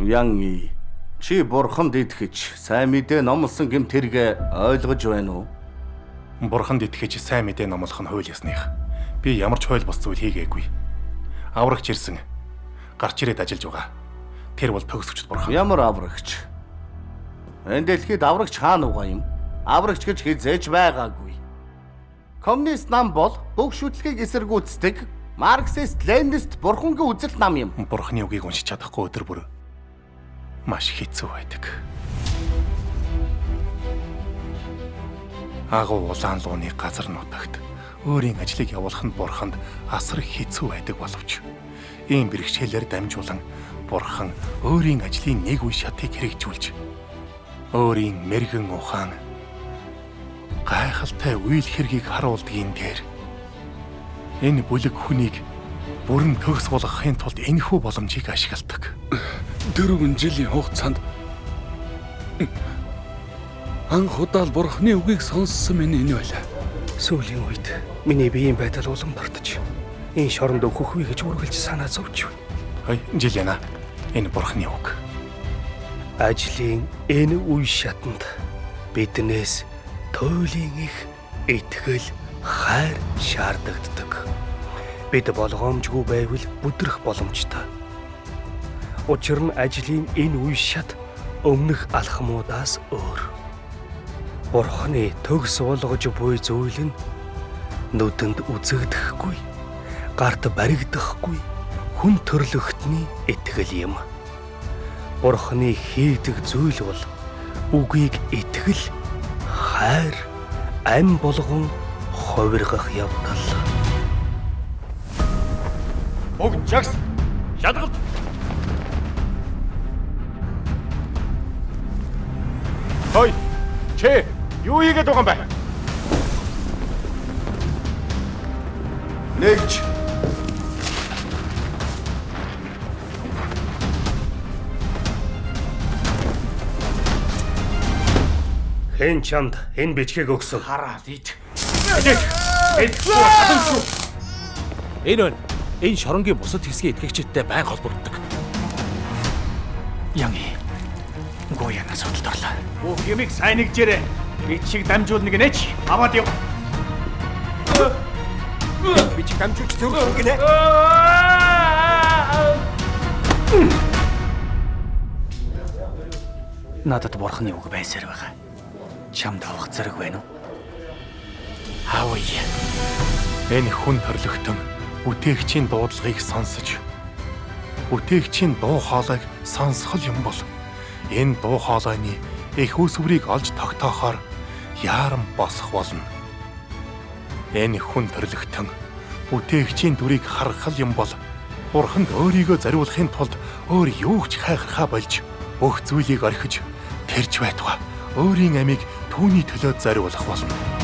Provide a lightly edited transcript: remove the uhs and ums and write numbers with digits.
Ян чи бурханд итгэж сайн мэдээ номлосон гэмт хэрэг ойлгож байна уу? Бурханд итгэж сайн мэдээ номлох нь хууль ёсных. Би ямар ч хууль бус зүйл хийгээгүй. Аврагч ирсэн. Гарч ирээд ажиллаж байгаа. Тэр бол төгсөгчд бурхан. Ямар аврагч? Энэ дэлхийд аврагч хаана угаа юм? Аврагч гэж хизээж байгаагүй. Коммунист нам бол бүх шүтлгийг эсэргүүцдэг Марксист, Ленинист бурхангийн үзэл нам юм. Бурханы үгийг уншиж чадахгүй өдөр бүр маш хэцүү байдаг. Агуу улаан лууны газар нутагт өөрийн ажлыг явуулах нь бурханд асар хэцүү байдаг боловч ийм бэрхшээлээр дамжуулан бурхан өөрийн ажлын нэг үе шатыг хэрэгжүүлж өөрийн мэргэн ухаан гайхалтай үйл хэргийг харуулдгийн дээр энэ бүлэг хүнийг бүрэн төгс болгохын тулд энэхүү боломжийг ашигладаг. 4 жилийн хугацаанд анх удаа бурхны үгийг сонссон минь энэ байлаа. Сүүлийн үед миний биеийн байдал улам бартаж энэ шоронд өгөхгүй гэж үргэлж санаа зовж байна. Жиляна, энэ бурхны үг. Ажлын энэ үе шатанд биднээс туйлын их итгэл, хайр шаардагддаг. Бид болгоомжгүй байвал бүдрэх боломжтой. Учир нь ажлын энэ үе шат өмнөх алхмуудаас өөр. Бурханы төгс болгож буй зүйл нь нүдэнд үзэгдэхгүй, гарт баригдахгүй хүн төрлөختний итгэл юм. Бурханы хийдэг зүйл бол үгийг итгэл, хайр, ам болгон хувиргах явдал. Бүгд жагс шалгалт. Хой, чи юу хийгээд байгаа юм бэ? Нэгж. Хэн чамд энэ бичгийг өгсөн? Хараад ид. Энэ байна. Энэ шоронгийн бусад хэсгийн итгэгчидтэй байн холбогддог. Яни. Гоянаас судалдарлаа. Бүх юмыг сайн нэгжээрэй. Би чиг дамжуулна гинэч. Аваад яв. Би чиг дамжуулж зөвлөх гинэ. Надад бурхны үг байсаар байгаа. Чамд авах зэрэг байна уу? Хавъя. Энэ хүн төрлөختөн бүтээгчийн дуудлагыг сонсож бүтээгчийн дуу хоолойг сонсох юм бол энэ дуу хоолойны их усврийг олж тогтоохоор яаран босох болно. Энэ хүн төрлөختөн бүтээгчийн дүрийг харгах юм бол бурханд өөрийгөө зориулахын тулд өөр юу ч хайхрахаа болж бүх зүйлийг орхиж тэрч байтугай өөрийн амийг түүний төлөө зориулах болно.